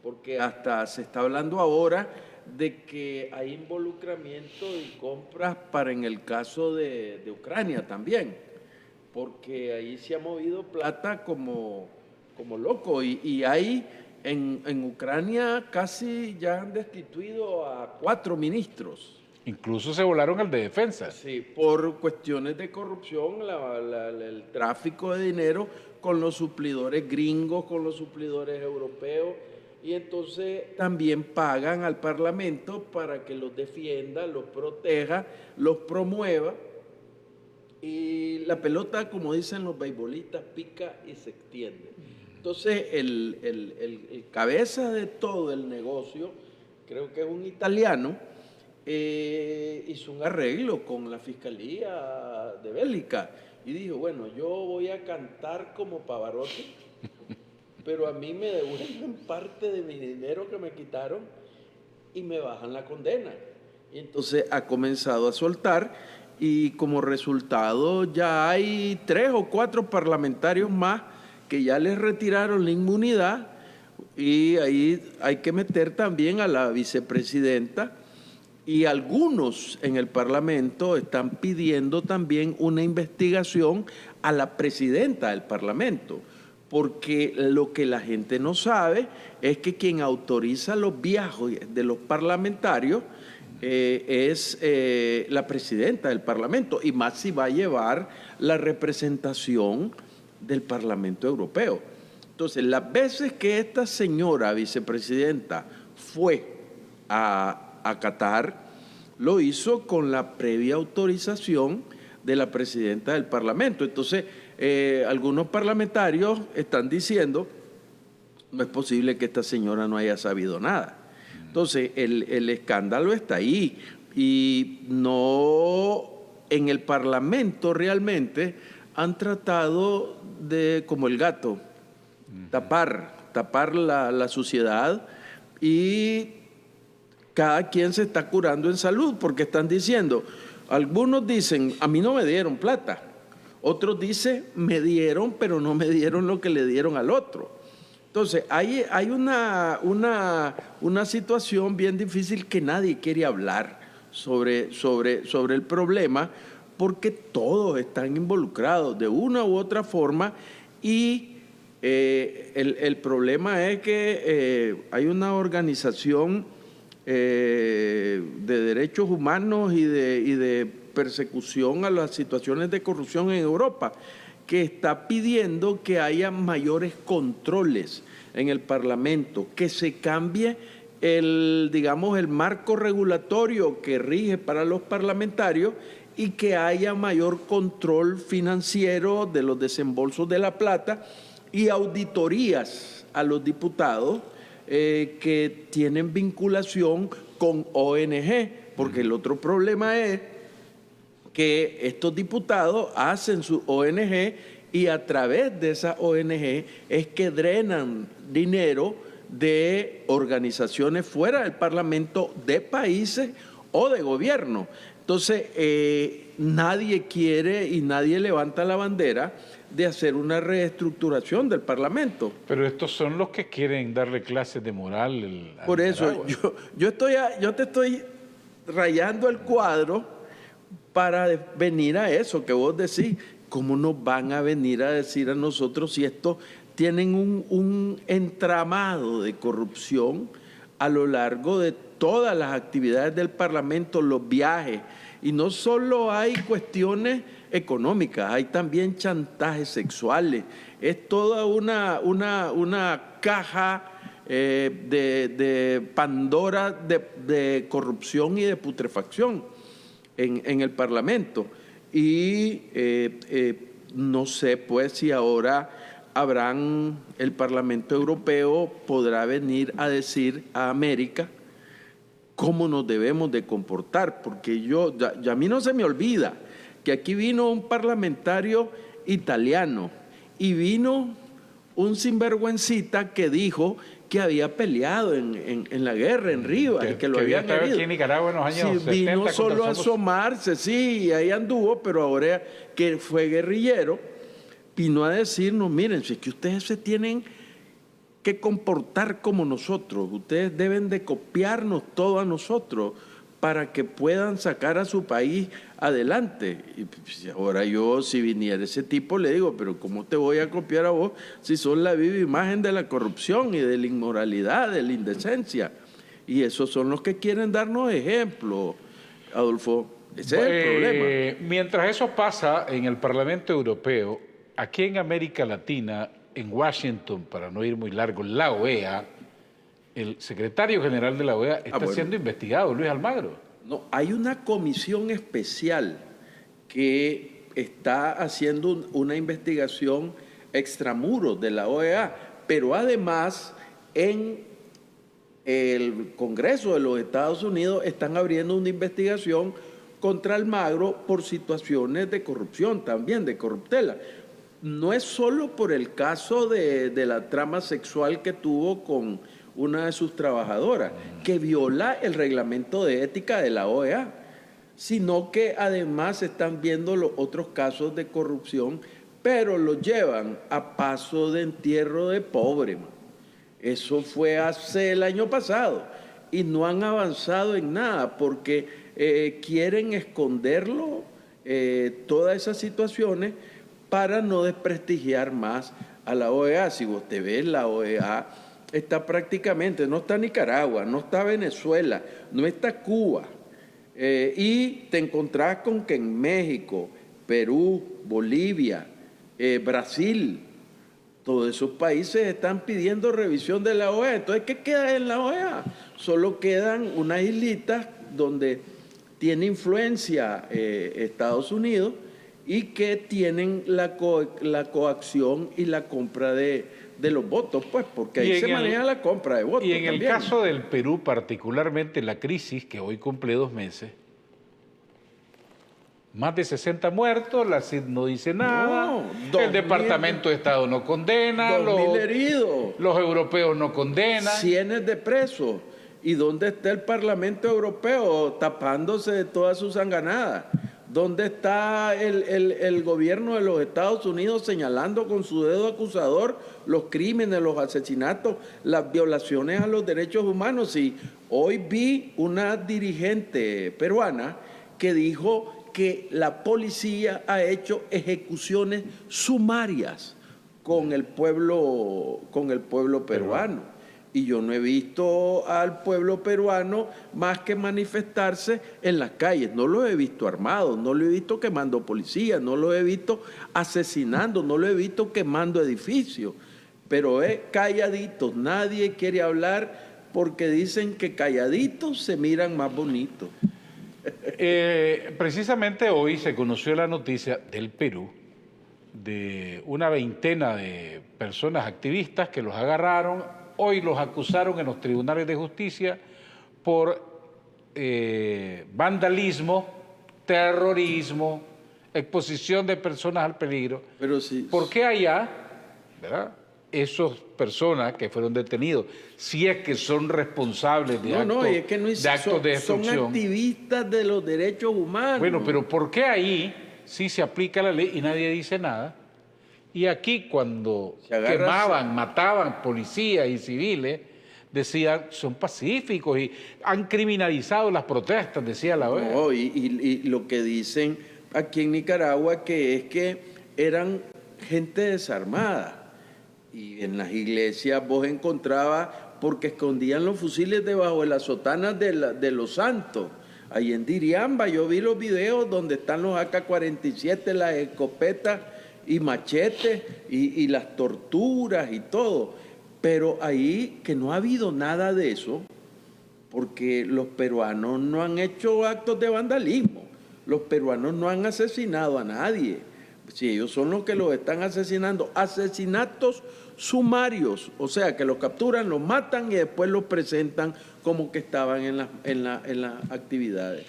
porque hasta se está hablando ahora de que hay involucramiento y compras para en el caso de Ucrania también, porque ahí se ha movido plata como loco y hay en Ucrania casi ya han destituido a 4 ministros. Incluso se volaron al de defensa. Sí, por cuestiones de corrupción, el tráfico de dinero con los suplidores gringos, con los suplidores europeos, y entonces también pagan al Parlamento para que los defienda, los proteja, los promueva, y la pelota, como dicen los beisbolistas, pica y se extiende. Entonces, el cabeza de todo el negocio, creo que es un italiano, hizo un arreglo con la Fiscalía de Bélgica y dijo, bueno, yo voy a cantar como Pavarotti, pero a mí me devuelven parte de mi dinero que me quitaron y me bajan la condena. Y entonces ha comenzado a soltar y como resultado ya hay 3 o 4 parlamentarios más que ya les retiraron la inmunidad, y ahí hay que meter también a la vicepresidenta. Y algunos en el Parlamento están pidiendo también una investigación a la presidenta del Parlamento, porque lo que la gente no sabe es que quien autoriza los viajes de los parlamentarios es la presidenta del Parlamento, y más si va a llevar la representación del Parlamento Europeo. Entonces, las veces que esta señora vicepresidenta fue a Qatar, lo hizo con la previa autorización de la presidenta del Parlamento. Entonces, algunos parlamentarios están diciendo, no es posible que esta señora no haya sabido nada. Entonces, el escándalo está ahí, y no en el Parlamento realmente han tratado de, como el gato, tapar la suciedad, y cada quien se está curando en salud, porque están diciendo, algunos dicen, a mí no me dieron plata, otros dicen, me dieron, pero no me dieron lo que le dieron al otro. Entonces, hay una situación bien difícil que nadie quiere hablar sobre el problema, porque todos están involucrados de una u otra forma, y el problema es que hay una organización de derechos humanos y de persecución a las situaciones de corrupción en Europa, que está pidiendo que haya mayores controles en el Parlamento, que se cambie el marco regulatorio que rige para los parlamentarios, y que haya mayor control financiero de los desembolsos de la plata y auditorías a los diputados que tienen vinculación con ONG, porque el otro problema es que estos diputados hacen su ONG, y a través de esa ONG es que drenan dinero de organizaciones fuera del Parlamento, de países o de gobierno. Entonces, nadie quiere y nadie levanta la bandera de hacer una reestructuración del Parlamento. Pero estos son los que quieren darle clases de moral. Por eso, yo te estoy rayando el cuadro para venir a eso que vos decís. ¿Cómo nos van a venir a decir a nosotros si estos tienen un entramado de corrupción a lo largo de todas las actividades del Parlamento, los viajes? Y no solo hay cuestiones económicas, hay también chantajes sexuales. Es toda una caja de Pandora de corrupción y de putrefacción en el Parlamento. Y no sé pues si ahora el Parlamento Europeo podrá venir a decir a América cómo nos debemos de comportar, porque ya a mí no se me olvida que aquí vino un parlamentario italiano y vino un sinvergüencita que dijo que había peleado en la guerra en Rivas, que lo habían herido. Aquí en Nicaragua en los años 70, vino solo a asomarse, sí, y ahí anduvo, pero ahora que fue guerrillero, vino a decirnos, miren, si es que ustedes se tienen que comportar como nosotros. Ustedes deben de copiarnos todo a nosotros para que puedan sacar a su país adelante. Y pues, ahora yo, si viniera ese tipo, le digo, pero ¿cómo te voy a copiar a vos si sos la viva imagen de la corrupción y de la inmoralidad, de la indecencia? Y esos son los que quieren darnos ejemplo, Adolfo. Ese es el problema. Mientras eso pasa en el Parlamento Europeo, aquí en América Latina, en Washington, para no ir muy largo, la OEA, el secretario general de la OEA está siendo investigado, Luis Almagro. No, hay una comisión especial que está haciendo una investigación extramuros de la OEA, pero además en el Congreso de los Estados Unidos están abriendo una investigación contra Almagro por situaciones de corrupción también, de corruptela. No es solo por el caso de la trama sexual que tuvo con una de sus trabajadoras, que viola el reglamento de ética de la OEA, sino que además están viendo los otros casos de corrupción, pero los llevan a paso de entierro de pobre. Eso fue hace el año pasado y no han avanzado en nada porque quieren esconderlo, todas esas situaciones, para no desprestigiar más a la OEA. Si vos te ves, la OEA está prácticamente, no está Nicaragua, no está Venezuela, no está Cuba. Y te encontrás con que en México, Perú, Bolivia, Brasil, todos esos países están pidiendo revisión de la OEA. Entonces, ¿qué queda en la OEA? Solo quedan unas islitas donde tiene influencia Estados Unidos y que tienen la coacción y la compra de los votos, pues, porque ahí se maneja la compra de votos. Y en también. El caso del Perú, particularmente la crisis que hoy cumple 2 meses, más de 60 muertos, la CID no dice nada, el Departamento de Estado no condena, 2.000 heridos, los europeos no condenan. Cientos de presos. ¿Y dónde está el Parlamento Europeo tapándose de todas sus sanganadas? ¿Dónde está el gobierno de los Estados Unidos señalando con su dedo acusador los crímenes, los asesinatos, las violaciones a los derechos humanos? Y hoy vi una dirigente peruana que dijo que la policía ha hecho ejecuciones sumarias con el pueblo peruano. Y yo no he visto al pueblo peruano más que manifestarse en las calles. No lo he visto armado, no lo he visto quemando policías, no lo he visto asesinando, no lo he visto quemando edificios. Pero es calladitos, nadie quiere hablar porque dicen que calladitos se miran más bonitos. Precisamente hoy se conoció la noticia del Perú de una veintena de personas activistas que los agarraron. Hoy los acusaron en los tribunales de justicia por vandalismo, terrorismo, exposición de personas al peligro. Pero sí, ¿Por qué allá, verdad, esas personas que fueron detenidos, si es que son responsables de actos de destrucción? Son activistas de los derechos humanos. Bueno, pero ¿por qué ahí sí se aplica la ley y nadie dice nada? Y aquí cuando quemaban, mataban policías y civiles, decían, son pacíficos y han criminalizado las protestas, decía la OEA. No, y lo que dicen aquí en Nicaragua es que eran gente desarmada. Y en las iglesias vos encontrabas, porque escondían los fusiles debajo de las sotanas de los santos. Ahí en Diriamba yo vi los videos donde están los AK-47, las escopetas y machetes y las torturas y todo, pero ahí que no ha habido nada de eso, porque los peruanos no han hecho actos de vandalismo, los peruanos no han asesinado a nadie, si ellos son los que los están asesinando, asesinatos sumarios, o sea que los capturan, los matan y después los presentan como que estaban en las actividades.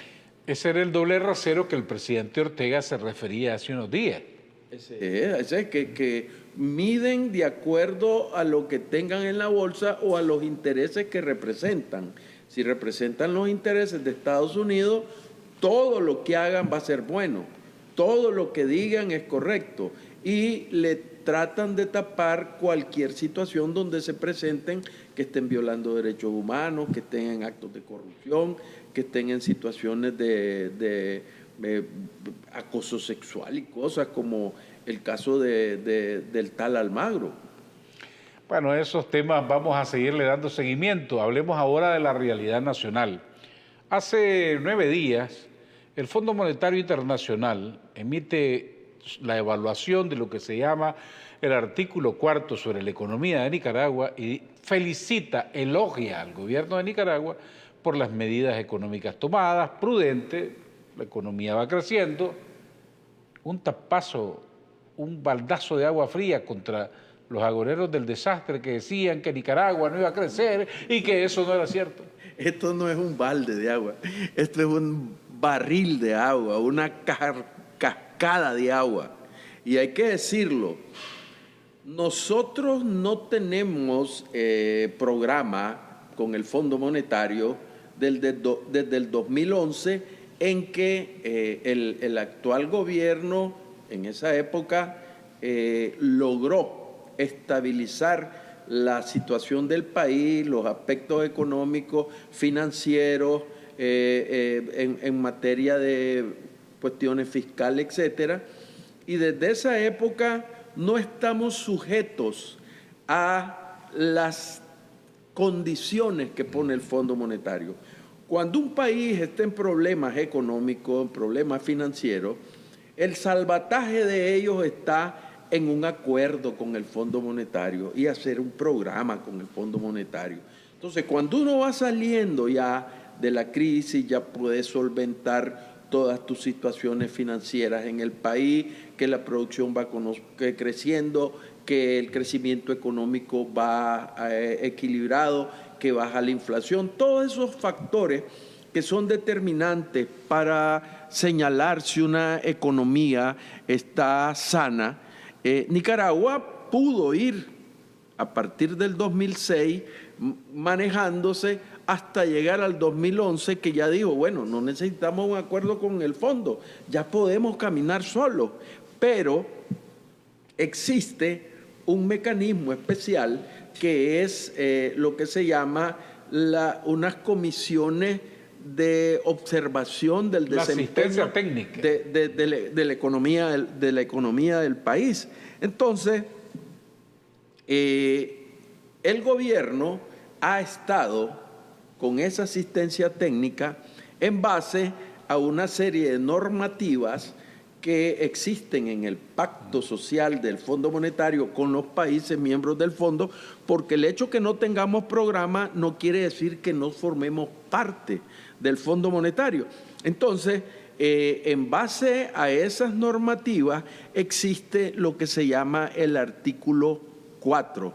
Ese era el doble rasero que el presidente Ortega se refería hace unos días. Ese es que miden de acuerdo a lo que tengan en la bolsa o a los intereses que representan. Si representan los intereses de Estados Unidos, todo lo que hagan va a ser bueno, todo lo que digan es correcto y le tratan de tapar cualquier situación donde se presenten que estén violando derechos humanos, que estén en actos de corrupción, que estén en situaciones de acoso sexual y cosas como el caso del tal Almagro. Bueno, esos temas vamos a seguirle dando seguimiento. Hablemos ahora de la realidad nacional. Hace 9 días, el Fondo Monetario Internacional emite la evaluación de lo que se llama el artículo 4 sobre la economía de Nicaragua y felicita, elogia al gobierno de Nicaragua por las medidas económicas tomadas, prudentes, la economía va creciendo, un tapazo, un baldazo de agua fría contra los agoreros del desastre que decían que Nicaragua no iba a crecer y que eso no era cierto. Esto no es un balde de agua, esto es un barril de agua, una cascada de agua. Y hay que decirlo, nosotros no tenemos programa con el Fondo Monetario desde el 2011 en que el actual gobierno en esa época logró estabilizar la situación del país, los aspectos económicos, financieros, en materia de cuestiones fiscales, etcétera. Y desde esa época no estamos sujetos a las condiciones que pone el Fondo Monetario. Cuando un país está en problemas económicos, en problemas financieros, el salvataje de ellos está en un acuerdo con el Fondo Monetario y hacer un programa con el Fondo Monetario. Entonces, cuando uno va saliendo ya de la crisis, ya puede solventar todas tus situaciones financieras en el país, que la producción va creciendo, que el crecimiento económico va equilibrado, que baja la inflación, todos esos factores que son determinantes para señalar si una economía está sana. Nicaragua pudo ir a partir del 2006 manejándose hasta llegar al 2011, que ya dijo, bueno, no necesitamos un acuerdo con el fondo, ya podemos caminar solos, pero existe un mecanismo especial que es lo que se llama unas comisiones de observación del desempeño técnica de la economía del país. Entonces, el gobierno ha estado con esa asistencia técnica en base a una serie de normativas que existen en el pacto social del Fondo Monetario con los países miembros del fondo, porque el hecho que no tengamos programa no quiere decir que no formemos parte del Fondo Monetario. Entonces, en base a esas normativas existe lo que se llama el artículo 4,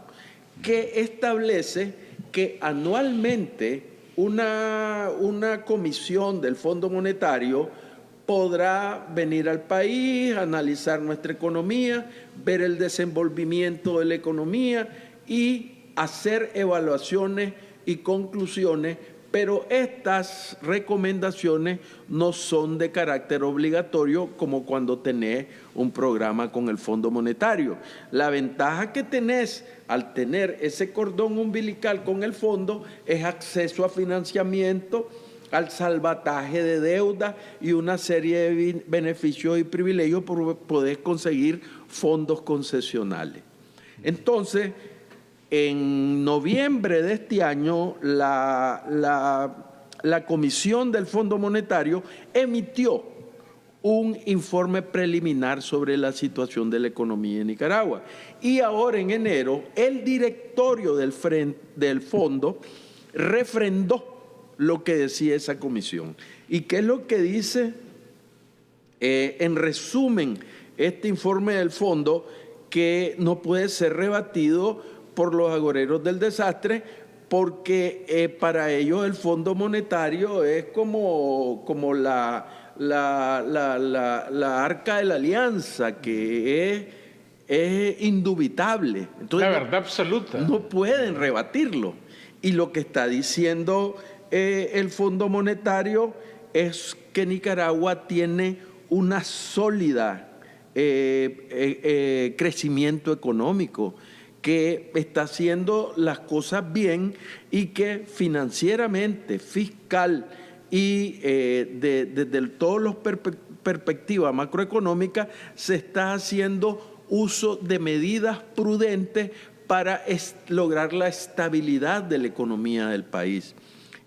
que establece que anualmente una comisión del Fondo Monetario podrá venir al país, analizar nuestra economía, ver el desenvolvimiento de la economía y hacer evaluaciones y conclusiones, pero estas recomendaciones no son de carácter obligatorio como cuando tenés un programa con el Fondo Monetario. La ventaja que tenés al tener ese cordón umbilical con el fondo es acceso a financiamiento, al salvataje de deuda y una serie de beneficios y privilegios por poder conseguir fondos concesionales. Entonces, en noviembre de este año, la Comisión del Fondo Monetario emitió un informe preliminar sobre la situación de la economía de Nicaragua. Y ahora en enero, el directorio del fondo refrendó lo que decía esa comisión. ¿Y qué es lo que dice? En resumen, este informe del fondo, que no puede ser rebatido por los agoreros del desastre, porque para ellos el Fondo Monetario es como la arca de la alianza, que es indubitable. Entonces, la verdad absoluta. No pueden rebatirlo. Y lo que está diciendo el Fondo Monetario es que Nicaragua tiene una sólida crecimiento económico, que está haciendo las cosas bien y que financieramente, fiscal y desde todas las perspectivas macroeconómicas se está haciendo uso de medidas prudentes para lograr la estabilidad de la economía del país.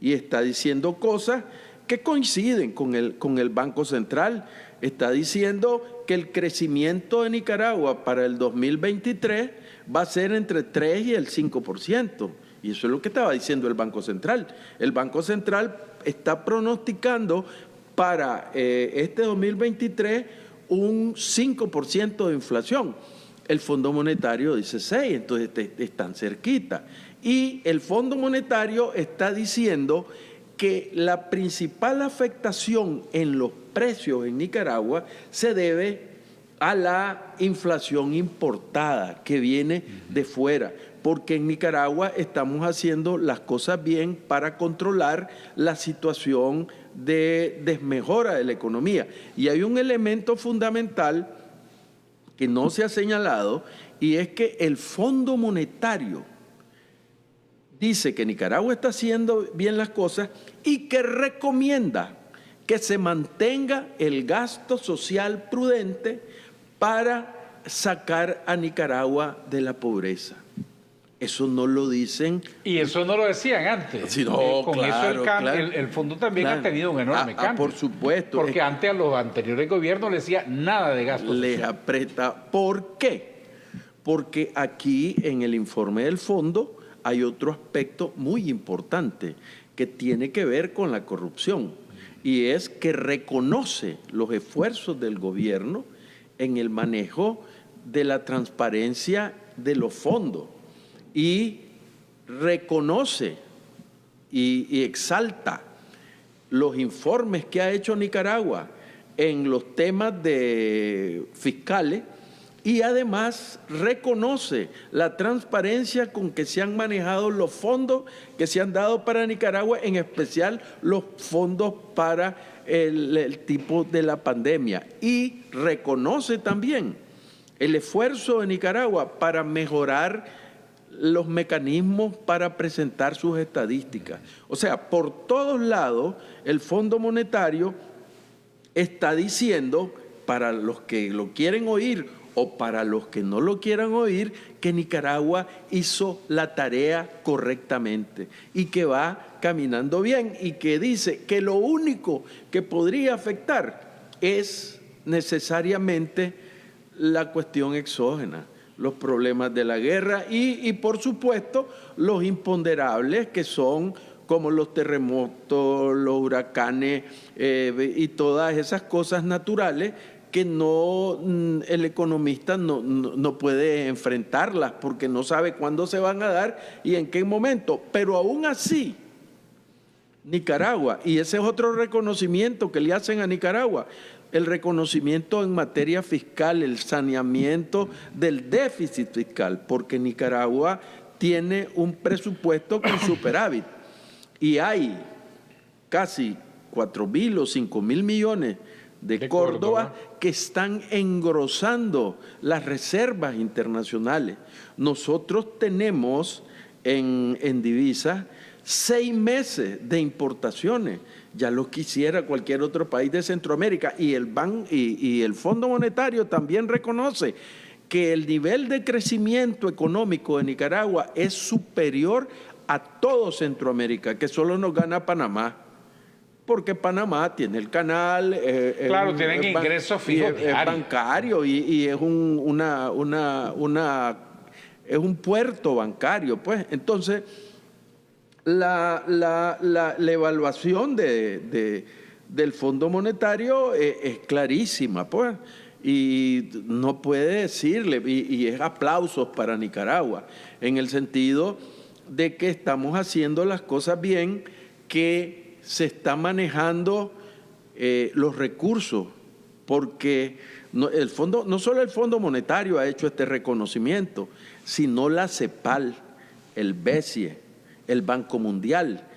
Y está diciendo cosas que coinciden con el Banco Central. Está diciendo que el crecimiento de Nicaragua para el 2023 va a ser entre 3 y el 5%. Y eso es lo que estaba diciendo el Banco Central. El Banco Central está pronosticando para este 2023 un 5% de inflación. El Fondo Monetario dice 6, entonces están cerquita. Y el Fondo Monetario está diciendo que la principal afectación en los precios en Nicaragua se debe a la inflación importada que viene de fuera, porque en Nicaragua estamos haciendo las cosas bien para controlar la situación de desmejora de la economía. Y hay un elemento fundamental que no se ha señalado, y es que el Fondo Monetario dice que Nicaragua está haciendo bien las cosas y que recomienda que se mantenga el gasto social prudente para sacar a Nicaragua de la pobreza. Eso no lo dicen. Y eso no lo decían antes. Sí, no, con claro, eso claro, el fondo también claro. ha tenido un enorme cambio. Por supuesto. Porque antes a los anteriores gobiernos les decía nada de gasto social. Les aprieta. ¿Por qué? Porque aquí en el informe del fondo hay otro aspecto muy importante que tiene que ver con la corrupción, y es que reconoce los esfuerzos del gobierno en el manejo de la transparencia de los fondos y reconoce y exalta los informes que ha hecho Nicaragua en los temas de fiscales, y además reconoce la transparencia con que se han manejado los fondos que se han dado para Nicaragua, en especial los fondos para el tipo de la pandemia, y reconoce también el esfuerzo de Nicaragua para mejorar los mecanismos para presentar sus estadísticas. O sea, por todos lados el Fondo Monetario está diciendo, para los que lo quieren oír o para los que no lo quieran oír, que Nicaragua hizo la tarea correctamente y que va caminando bien, y que dice que lo único que podría afectar es necesariamente la cuestión exógena, los problemas de la guerra y por supuesto los imponderables que son como los terremotos, los huracanes y todas esas cosas naturales que el economista no puede enfrentarlas porque no sabe cuándo se van a dar y en qué momento. Pero aún así, Nicaragua, y ese es otro reconocimiento que le hacen a Nicaragua, el reconocimiento en materia fiscal, el saneamiento del déficit fiscal, porque Nicaragua tiene un presupuesto con superávit y hay casi 4.000 o 5.000 millones de Córdoba que están engrosando las reservas internacionales. Nosotros tenemos en divisas 6 meses de importaciones. Ya lo quisiera cualquier otro país de Centroamérica. Y el Fondo Monetario también reconoce que el nivel de crecimiento económico de Nicaragua es superior a todo Centroamérica, que solo nos gana Panamá. Porque Panamá tiene el canal, claro, tienen ingresos fijos es bancario y es es un puerto bancario, pues. Entonces, la evaluación del Fondo Monetario es clarísima, pues, y no puede decirle, y es aplausos para Nicaragua, en el sentido de que estamos haciendo las cosas bien, que se está manejando los recursos, porque no solo el Fondo Monetario ha hecho este reconocimiento, sino la CEPAL, el BESIE, el Banco Mundial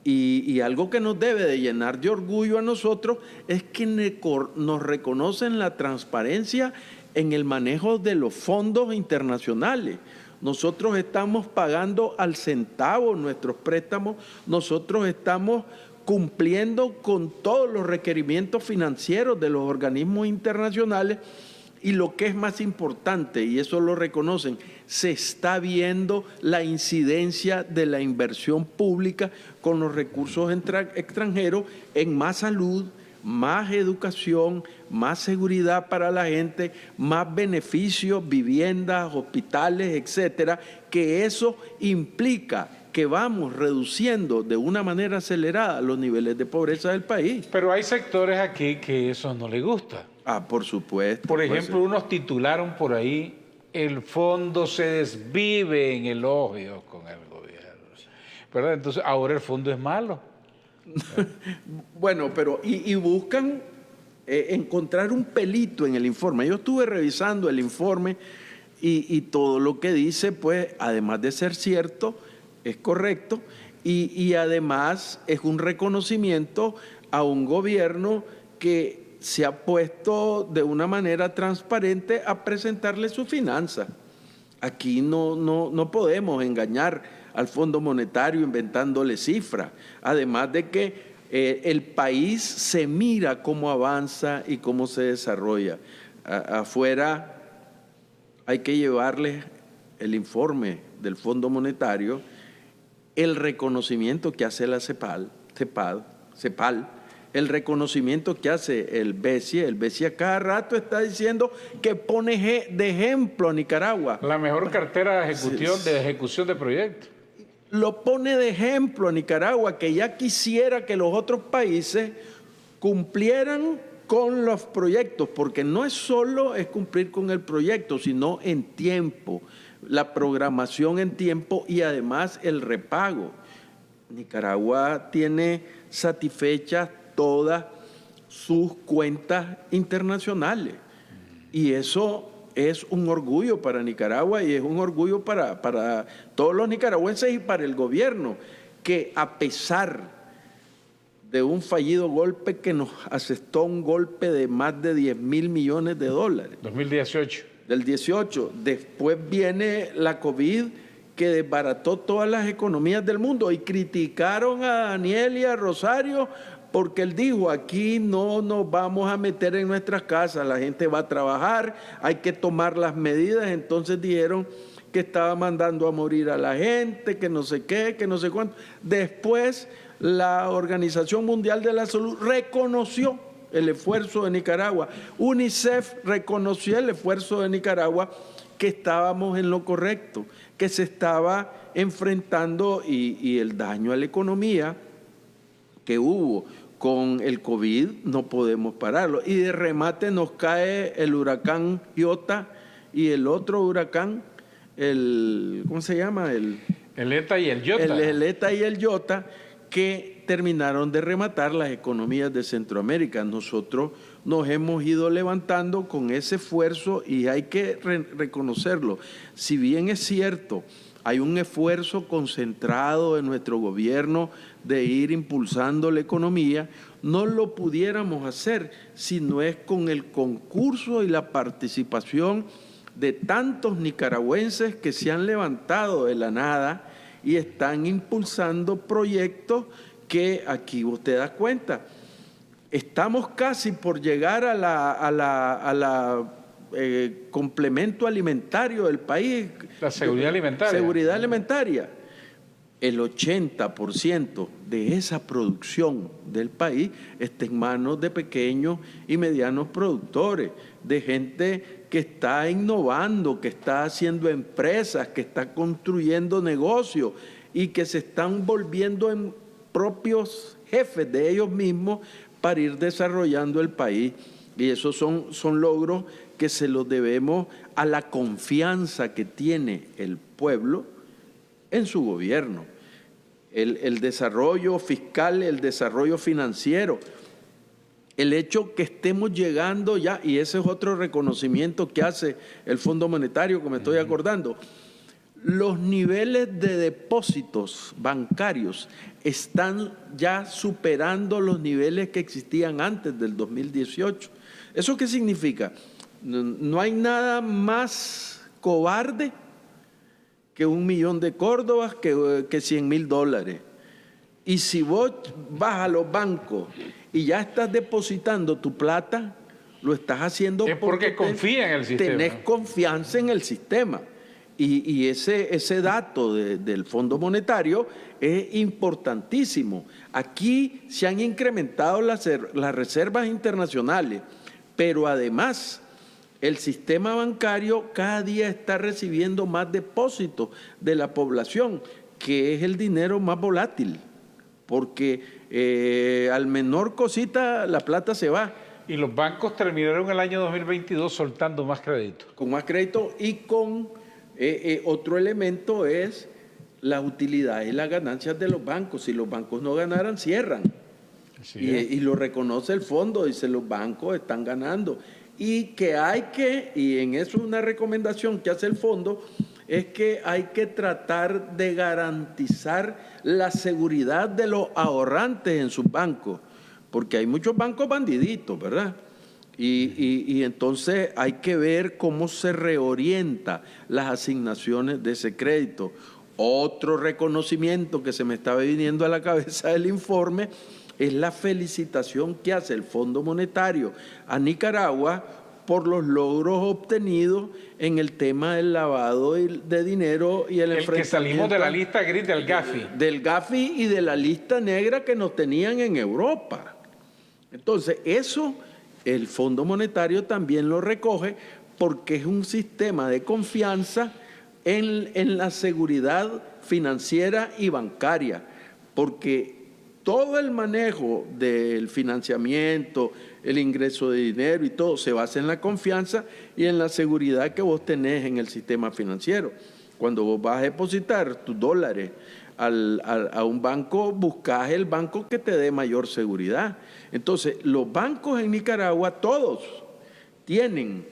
Y algo que nos debe de llenar de orgullo a nosotros es que nos reconocen la transparencia en el manejo de los fondos internacionales. Nosotros estamos pagando al centavo nuestros préstamos, nosotros estamos cumpliendo con todos los requerimientos financieros de los organismos internacionales y lo que es más importante, y eso lo reconocen, se está viendo la incidencia de la inversión pública con los recursos extranjeros en más salud, más educación, más seguridad para la gente, más beneficios, viviendas, hospitales, etcétera, que eso implica que vamos reduciendo de una manera acelerada los niveles de pobreza del país. Pero hay sectores aquí que eso no les gusta. Ah, por supuesto. Por ejemplo, unos titularon por ahí, el fondo se desvive en elogios con el gobierno, ¿verdad? Entonces, ahora el fondo es malo. Bueno, pero y buscan encontrar un pelito en el informe. Yo estuve revisando el informe y todo lo que dice, pues, además de ser cierto, es correcto y además es un reconocimiento a un gobierno que se ha puesto de una manera transparente a presentarle su finanza. Aquí no podemos engañar al Fondo Monetario inventándole cifras. Además de que el país se mira cómo avanza y cómo se desarrolla. Afuera hay que llevarles el informe del Fondo Monetario, el reconocimiento que hace la CEPAL, el reconocimiento que hace el BESIE. El BESIE a cada rato está diciendo que pone de ejemplo a Nicaragua. La mejor cartera de ejecución de proyectos. Lo pone de ejemplo a Nicaragua, que ya quisiera que los otros países cumplieran con los proyectos, porque no es solo cumplir con el proyecto, sino en tiempo, la programación en tiempo y además el repago. Nicaragua tiene satisfechas todas sus cuentas internacionales y eso es un orgullo para Nicaragua y es un orgullo para todos los nicaragüenses y para el gobierno, que a pesar de un fallido golpe que nos asestó un golpe de más de 10.000 millones de dólares. 2018. Del 18. Después viene la COVID que desbarató todas las economías del mundo y criticaron a Daniel y a Rosario porque él dijo, aquí no nos vamos a meter en nuestras casas, la gente va a trabajar, hay que tomar las medidas. Entonces dijeron que estaba mandando a morir a la gente, que no sé qué, que no sé cuánto. Después la Organización Mundial de la Salud reconoció el esfuerzo de Nicaragua. UNICEF reconoció el esfuerzo de Nicaragua, que estábamos en lo correcto, que se estaba enfrentando y el daño a la economía que hubo con el COVID no podemos pararlo. Y de remate nos cae el huracán Iota y el otro huracán, ¿cómo se llama? El ETA y el Iota. El ETA y el Iota, que terminaron de rematar las economías de Centroamérica. Nosotros nos hemos ido levantando con ese esfuerzo y hay que reconocerlo. Si bien es cierto, hay un esfuerzo concentrado en nuestro gobierno de ir impulsando la economía, no lo pudiéramos hacer si no es con el concurso y la participación de tantos nicaragüenses que se han levantado de la nada y están impulsando proyectos que aquí usted da cuenta. Estamos casi por llegar a la complemento alimentario del país. La seguridad alimentaria. Seguridad alimentaria. El 80% de esa producción del país está en manos de pequeños y medianos productores, de gente que está innovando, que está haciendo empresas, que está construyendo negocios y que se están volviendo en propios jefes de ellos mismos para ir desarrollando el país. Y esos son logros que se los debemos a la confianza que tiene el pueblo en su gobierno. El desarrollo fiscal, el desarrollo financiero, el hecho que estemos llegando ya, y ese es otro reconocimiento que hace el Fondo Monetario, que me estoy acordando, los niveles de depósitos bancarios están ya superando los niveles que existían antes del 2018. ¿Eso qué significa? No hay nada más cobarde que 1 millón de córdobas, que $100,000. Y si vos vas a los bancos y ya estás depositando tu plata, lo estás haciendo es porque confía en el sistema. Tenés confianza en el sistema. Y ese dato del Fondo Monetario es importantísimo. Aquí se han incrementado las reservas internacionales, pero además el sistema bancario cada día está recibiendo más depósitos de la población, que es el dinero más volátil, porque al menor cosita la plata se va. Y los bancos terminaron el año 2022 soltando más crédito. Con más crédito y con otro elemento es la utilidad y las ganancias de los bancos. Si los bancos no ganaran, cierran. Y lo reconoce el fondo, dice los bancos están ganando. Y en eso una recomendación que hace el fondo, es que hay que tratar de garantizar la seguridad de los ahorrantes en sus bancos, porque hay muchos bancos bandiditos, ¿verdad? Y entonces hay que ver cómo se reorienta las asignaciones de ese crédito. Otro reconocimiento que se me estaba viniendo a la cabeza del informe es la felicitación que hace el Fondo Monetario a Nicaragua por los logros obtenidos en el tema del lavado de dinero y el enfrentamiento. Que salimos de la lista gris del Gafi. Del Gafi y de la lista negra que nos tenían en Europa. Entonces, eso el Fondo Monetario también lo recoge porque es un sistema de confianza en la seguridad financiera y bancaria, porque todo el manejo del financiamiento, el ingreso de dinero y todo se basa en la confianza y en la seguridad que vos tenés en el sistema financiero. Cuando vos vas a depositar tus dólares a un banco, buscás el banco que te dé mayor seguridad. Entonces, los bancos en Nicaragua, todos tienen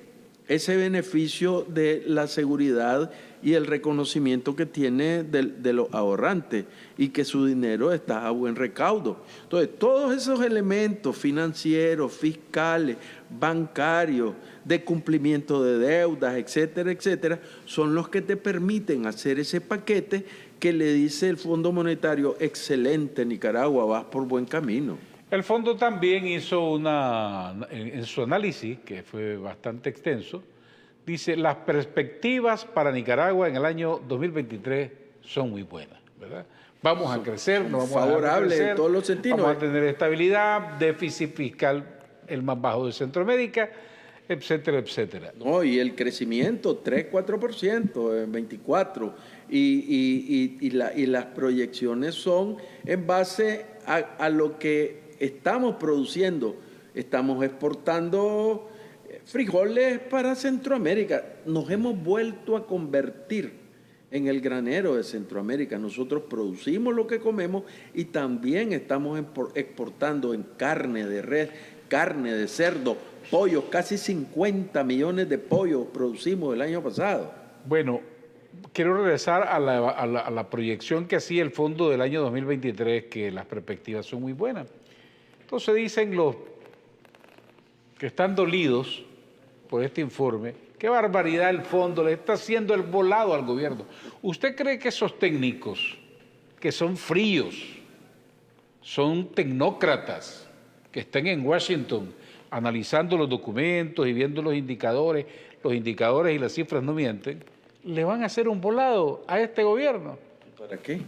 ese beneficio de la seguridad y el reconocimiento que tiene de los ahorrantes y que su dinero está a buen recaudo. Entonces, todos esos elementos financieros, fiscales, bancarios, de cumplimiento de deudas, etcétera, etcétera, son los que te permiten hacer ese paquete que le dice el Fondo Monetario: excelente, Nicaragua, vas por buen camino. El fondo también hizo en su análisis, que fue bastante extenso, dice: las perspectivas para Nicaragua en el año 2023 son muy buenas, ¿verdad? Vamos a crecer, no vamos favorables a crecer, en todos los sentidos. Vamos a tener estabilidad, déficit fiscal el más bajo de Centroamérica, etcétera, etcétera. No, y el crecimiento, 3-4% en 24, y las proyecciones son en base a lo que estamos produciendo. Estamos exportando frijoles para Centroamérica. Nos hemos vuelto a convertir en el granero de Centroamérica. Nosotros producimos lo que comemos y también estamos exportando en carne de res, carne de cerdo, pollos. Casi 50 millones de pollos producimos el año pasado. Bueno, quiero regresar a la proyección que hacía el fondo del año 2023, que las perspectivas son muy buenas. Entonces dicen los que están dolidos por este informe: qué barbaridad, el fondo le está haciendo el volado al gobierno. ¿Usted cree que esos técnicos, que son fríos, son tecnócratas, que estén en Washington analizando los documentos y viendo los indicadores y las cifras no mienten, le van a hacer un volado a este gobierno? ¿Para qué?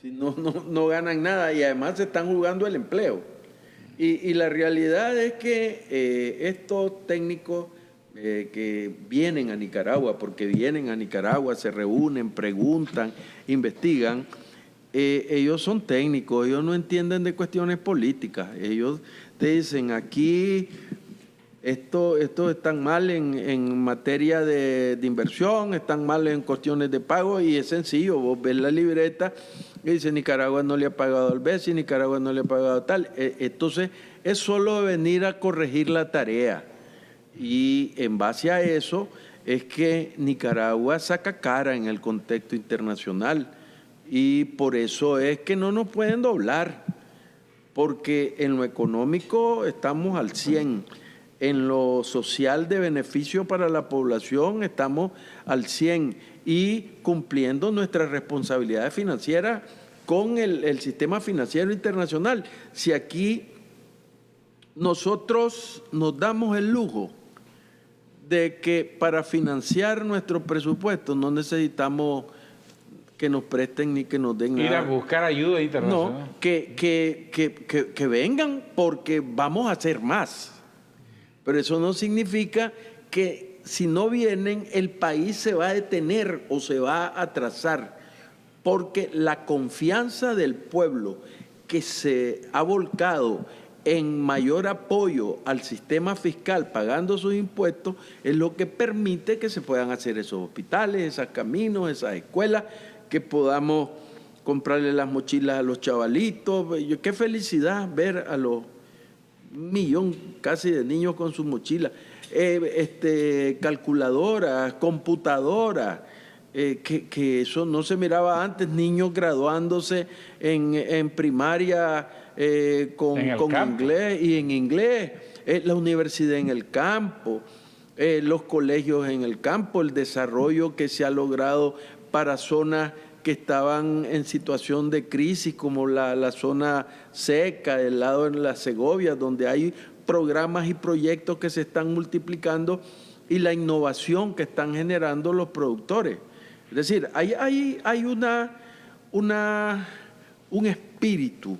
Si no ganan nada y además se están jugando el empleo. Y la realidad es que estos técnicos que vienen a Nicaragua, porque vienen a Nicaragua, se reúnen, preguntan, investigan, ellos son técnicos, ellos no entienden de cuestiones políticas. Ellos te dicen: aquí esto están mal en materia de inversión, están mal en cuestiones de pago, y es sencillo. Vos ves la libreta y dice: Nicaragua no le ha pagado al BESI, Nicaragua no le ha pagado tal. Entonces, es solo venir a corregir la tarea. Y en base a eso, es que Nicaragua saca cara en el contexto internacional y por eso es que no nos pueden doblar, porque en lo económico estamos al 100, en lo social de beneficio para la población estamos al 100 y cumpliendo nuestras responsabilidades financieras con el sistema financiero internacional. Si aquí nosotros nos damos el lujo de que para financiar nuestro presupuesto no necesitamos que nos presten ni que nos den nada. Ir a buscar ayuda internacional. No, que vengan porque vamos a hacer más. Pero eso no significa que si no vienen el país se va a detener o se va a atrasar, porque la confianza del pueblo que se ha volcado en mayor apoyo al sistema fiscal pagando sus impuestos es lo que permite que se puedan hacer esos hospitales, esos caminos, esas escuelas, que podamos comprarle las mochilas a los chavalitos. Qué felicidad ver a los millón casi de niños con sus mochilas, calculadoras, computadoras, que eso no se miraba antes, niños graduándose en primaria con inglés y en inglés, la universidad en el campo, los colegios en el campo, el desarrollo que se ha logrado para zonas que estaban en situación de crisis, como la zona seca, del lado de la Segovia, donde hay programas y proyectos que se están multiplicando y la innovación que están generando los productores. Es decir, hay un espíritu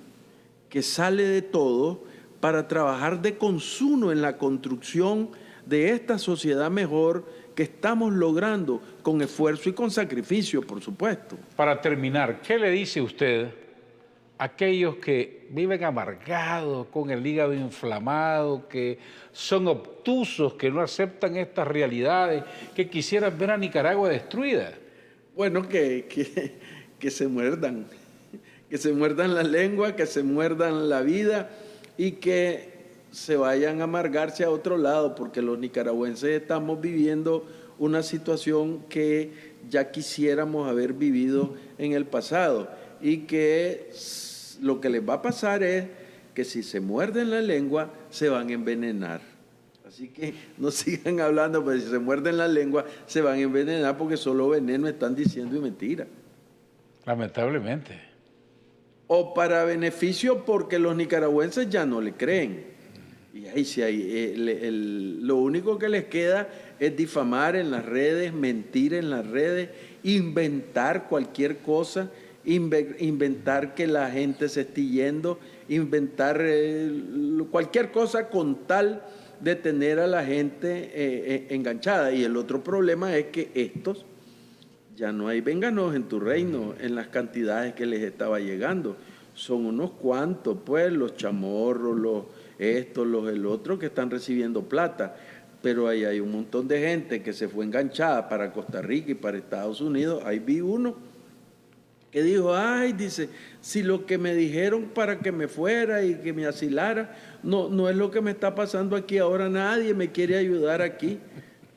que sale de todo para trabajar de consumo en la construcción de esta sociedad mejor que estamos logrando con esfuerzo y con sacrificio, por supuesto. Para terminar, ¿qué le dice usted a aquellos que viven amargados, con el hígado inflamado, que son obtusos, que no aceptan estas realidades, que quisieran ver a Nicaragua destruida? Bueno, que se muerdan, que se muerdan la lengua, que se muerdan la vida y que se vayan a amargarse a otro lado, porque los nicaragüenses estamos viviendo una situación que ya quisiéramos haber vivido en el pasado y que lo que les va a pasar es que si se muerden la lengua se van a envenenar. Así que no sigan hablando, porque si se muerden la lengua se van a envenenar porque solo veneno están diciendo y mentira. Lamentablemente. O para beneficio porque los nicaragüenses ya no le creen. Y ahí sí lo único que les queda es difamar en las redes, mentir en las redes, inventar cualquier cosa, inventar que la gente se esté yendo, inventar cualquier cosa con tal de tener a la gente enganchada. Y el otro problema es que estos ya no hay vénganos en tu reino en las cantidades que les estaba llegando. Son unos cuantos, pues, los chamorros, el otro, que están recibiendo plata. Pero ahí hay un montón de gente que se fue enganchada para Costa Rica y para Estados Unidos. Ahí vi uno que dijo, dice, si lo que me dijeron para que me fuera y que me asilara, no es lo que me está pasando aquí ahora, nadie me quiere ayudar aquí.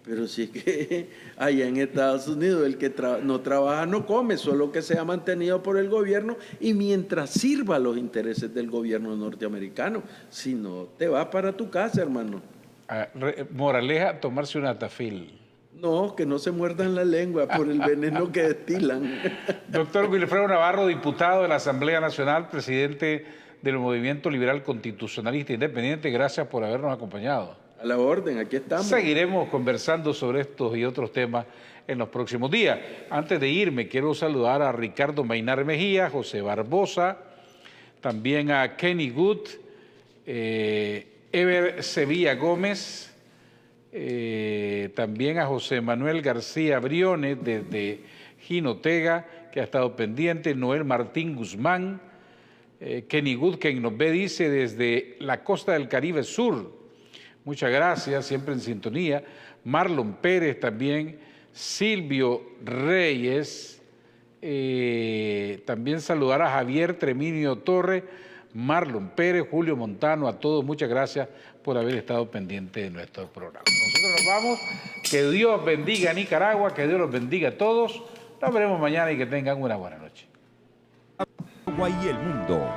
Pero sí que allá en Estados Unidos el que no trabaja no come, solo que se ha mantenido por el gobierno y mientras sirva los intereses del gobierno norteamericano. Si no, te vas para tu casa, hermano. Moraleja, tomarse un Atafil. No, que no se muerdan la lengua por el veneno que destilan. Doctor Wilfredo Navarro, diputado de la Asamblea Nacional, presidente del Movimiento Liberal Constitucionalista Independiente, gracias por habernos acompañado. A la orden, aquí estamos. Seguiremos conversando sobre estos y otros temas en los próximos días. Antes de irme, quiero saludar a Ricardo Mainar Mejía, José Barbosa, también a Kenny Good, Ever Sevilla Gómez, también a José Manuel García Briones desde Jinotega, que ha estado pendiente, Noel Martín Guzmán, Kenny Good, quien nos ve, dice, desde la costa del Caribe Sur. Muchas gracias, siempre en sintonía. Marlon Pérez también, Silvio Reyes, también saludar a Javier Treminio Torre, Marlon Pérez, Julio Montano, a todos muchas gracias por haber estado pendiente de nuestro programa. Nosotros nos vamos. Que Dios bendiga a Nicaragua, que Dios los bendiga a todos. Nos veremos mañana y que tengan una buena noche. Y el mundo